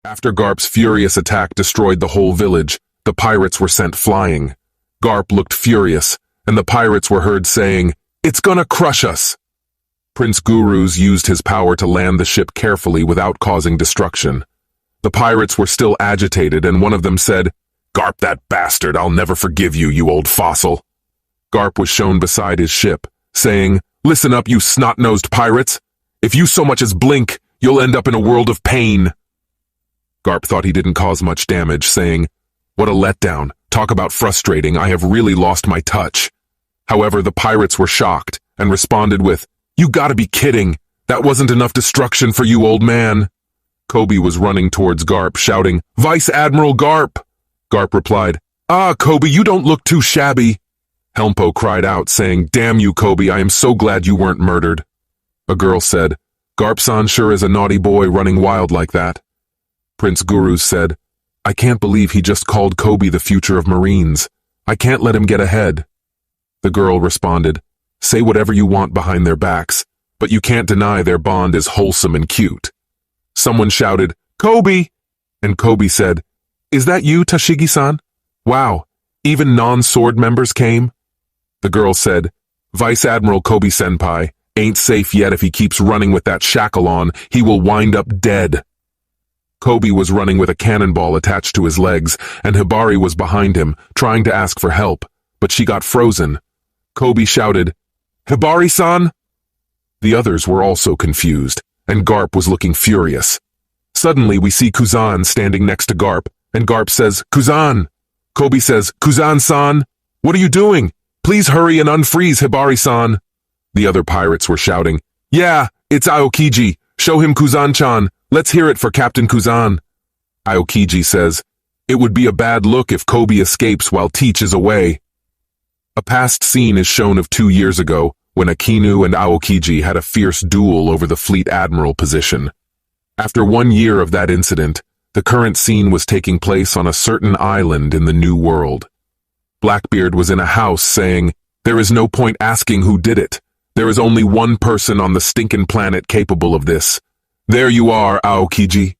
After Garp's furious attack destroyed the whole village, the pirates were sent flying. Garp looked furious, and the pirates were heard saying, "It's gonna crush us!" Prince Guruz used his power to land the ship carefully without causing destruction. The pirates were still agitated, and one of them said, "Garp, that bastard, I'll never forgive you, you old fossil." Garp was shown beside his ship, saying, "Listen up, you snot-nosed pirates. If you so much as blink, you'll end up in a world of pain." Garp thought he didn't cause much damage, saying, "What a letdown. Talk about frustrating, I have really lost my touch." However, the pirates were shocked and responded with, "You gotta be kidding. That wasn't enough destruction for you, old man." Kobe was running towards Garp, shouting, "Vice Admiral Garp!" Garp replied, "Ah, Kobe, you don't look too shabby." Helmpo cried out, saying, "Damn you, Kobe, I am so glad you weren't murdered." A girl said, "Garp-san sure is a naughty boy running wild like that." Prince Guruz said, "I can't believe he just called Kobe the future of Marines. I can't let him get ahead." The girl responded, "Say whatever you want behind their backs, but you can't deny their bond is wholesome and cute." Someone shouted, "Kobe!" And Kobe said, "Is that you, Tashigi-san? Wow, even non-sword members came?" The girl said, "Vice Admiral Kobe-senpai ain't safe yet if he keeps running with that shackle on. He will wind up dead." Kobe was running with a cannonball attached to his legs, and Hibari was behind him, trying to ask for help, but she got frozen. Kobe shouted, "Hibari-san!" The others were also confused, and Garp was looking furious. Suddenly we see Kuzan standing next to Garp, and Garp says, "Kuzan!" Kobe says, "Kuzan-san! What are you doing? Please hurry and unfreeze Hibari-san!" The other pirates were shouting, "Yeah, it's Aokiji! Show him Kuzan-chan! Let's hear it for Captain Kuzan!" Aokiji says, "It would be a bad look if Kobe escapes while Teach is away." A past scene is shown of 2 years ago, when Akinu and Aokiji had a fierce duel over the fleet admiral position. After 1 year of that incident, the current scene was taking place on a certain island in the New World. Blackbeard was in a house saying, "There is no point asking who did it. There is only one person on the stinkin' planet capable of this. There you are, Aokiji."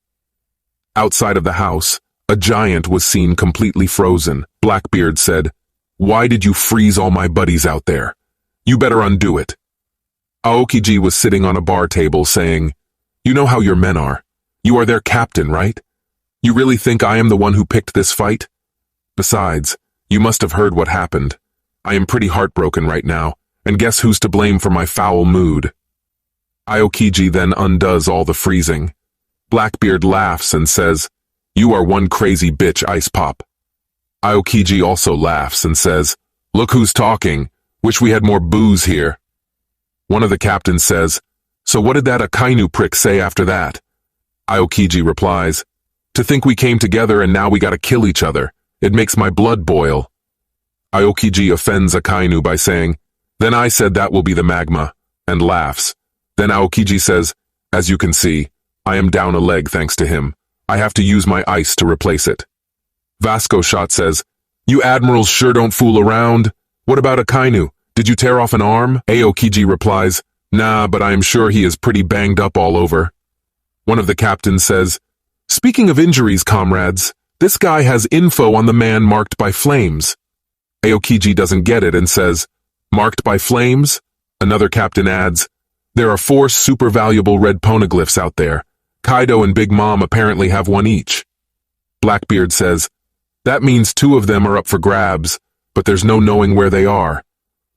Outside of the house, a giant was seen completely frozen. Blackbeard said, "Why did you freeze all my buddies out there? You better undo it." Aokiji was sitting on a bar table saying, "You know how your men are. You are their captain, right? You really think I am the one who picked this fight? Besides, you must have heard what happened. I am pretty heartbroken right now, and guess who's to blame for my foul mood?" Aokiji then undoes all the freezing. Blackbeard laughs and says, "You are one crazy bitch, Ice Pop." Aokiji also laughs and says, "Look who's talking. Wish we had more booze here." One of the captains says, "So what did that Akainu prick say after that?" Aokiji replies, "To think we came together and now we gotta kill each other. It makes my blood boil." Aokiji offends Akainu by saying, "Then I said that will be the magma," and laughs. Then Aokiji says, "As you can see, I am down a leg thanks to him. I have to use my ice to replace it." Vasco Shot says, "You admirals sure don't fool around. What about Akainu? Did you tear off an arm?" Aokiji replies, "Nah, but I am sure he is pretty banged up all over." One of the captains says, "Speaking of injuries, comrades, this guy has info on the man marked by flames." Aokiji doesn't get it and says, "Marked by flames?" Another captain adds, "There are 4 super valuable red poneglyphs out there. Kaido and Big Mom apparently have one each." Blackbeard says, "That means 2 of them are up for grabs, but there's no knowing where they are.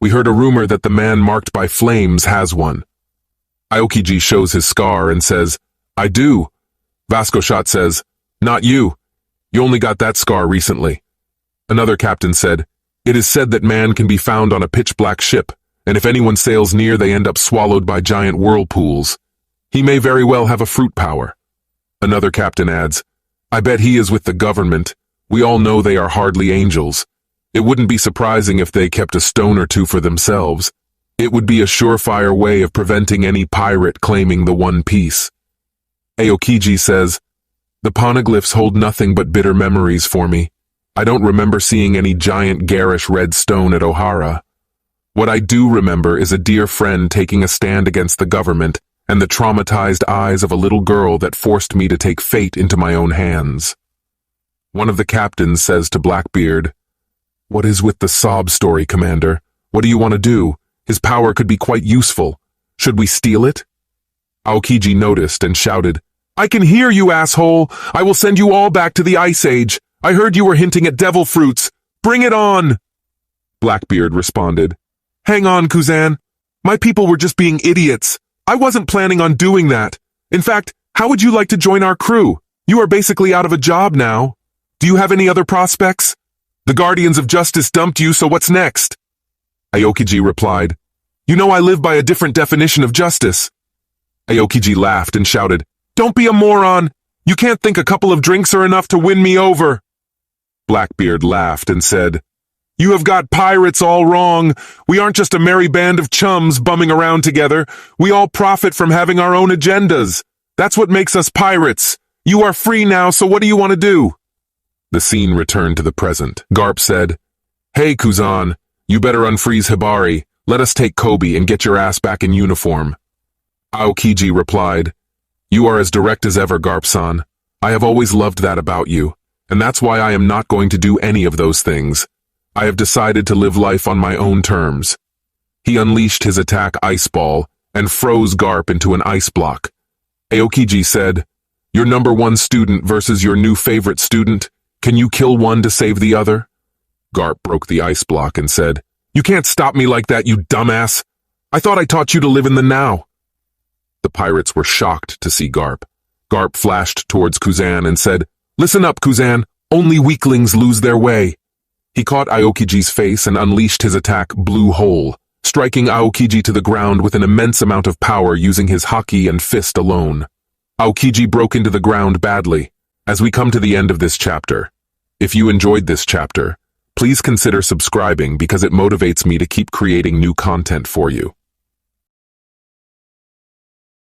We heard a rumor that the man marked by flames has one." Aokiji shows his scar and says, "I do." Vasco Shot says, "Not you. You only got that scar recently." Another captain said, "It is said that man can be found on a pitch-black ship, and if anyone sails near they end up swallowed by giant whirlpools. He may very well have a fruit power." Another captain adds, "I bet he is with the government. We all know they are hardly angels. It wouldn't be surprising if they kept a stone or 2 for themselves. It would be a surefire way of preventing any pirate claiming the One Piece." Aokiji says, "The poneglyphs hold nothing but bitter memories for me. I don't remember seeing any giant garish red stone at Ohara. What I do remember is a dear friend taking a stand against the government and the traumatized eyes of a little girl that forced me to take fate into my own hands. One of the captains says to Blackbeard, "What is with the sob story, Commander? What do you want to do? His power could be quite useful. Should we steal it?" Aokiji noticed and shouted, "I can hear you, asshole! I will send you all back to the Ice Age. I heard you were hinting at devil fruits. Bring it on!" Blackbeard responded, "Hang on, Kuzan. My people were just being idiots. I wasn't planning on doing that. In fact, how would you like to join our crew? You are basically out of a job now. Do you have any other prospects? The Guardians of Justice dumped you, so what's next?" Aokiji replied, "You know I live by a different definition of justice." Aokiji laughed and shouted, "Don't be a moron! You can't think a couple of drinks are enough to win me over." Blackbeard laughed and said, "You have got pirates all wrong. We aren't just a merry band of chums bumming around together. We all profit from having our own agendas. That's what makes us pirates. You are free now, so what do you want to do?" The scene returned to the present. Garp said, "Hey, Kuzan, you better unfreeze Hibari. Let us take Kobe and get your ass back in uniform." Aokiji replied, "You are as direct as ever, Garp-san. I have always loved that about you, and that's why I am not going to do any of those things. I have decided to live life on my own terms." He unleashed his attack Ice Ball and froze Garp into an ice block. Aokiji said, "Your number one student versus your new favorite student. Can you kill one to save the other?" Garp broke the ice block and said, "You can't stop me like that, you dumbass. I thought I taught you to live in the now." The pirates were shocked to see Garp. Garp flashed towards Kuzan and said, "Listen up, Kuzan. Only weaklings lose their way." He caught Aokiji's face and unleashed his attack Blue Hole, striking Aokiji to the ground with an immense amount of power using his haki and fist alone. Aokiji broke into the ground badly. As we come to the end of this chapter, if you enjoyed this chapter, please consider subscribing because it motivates me to keep creating new content for you.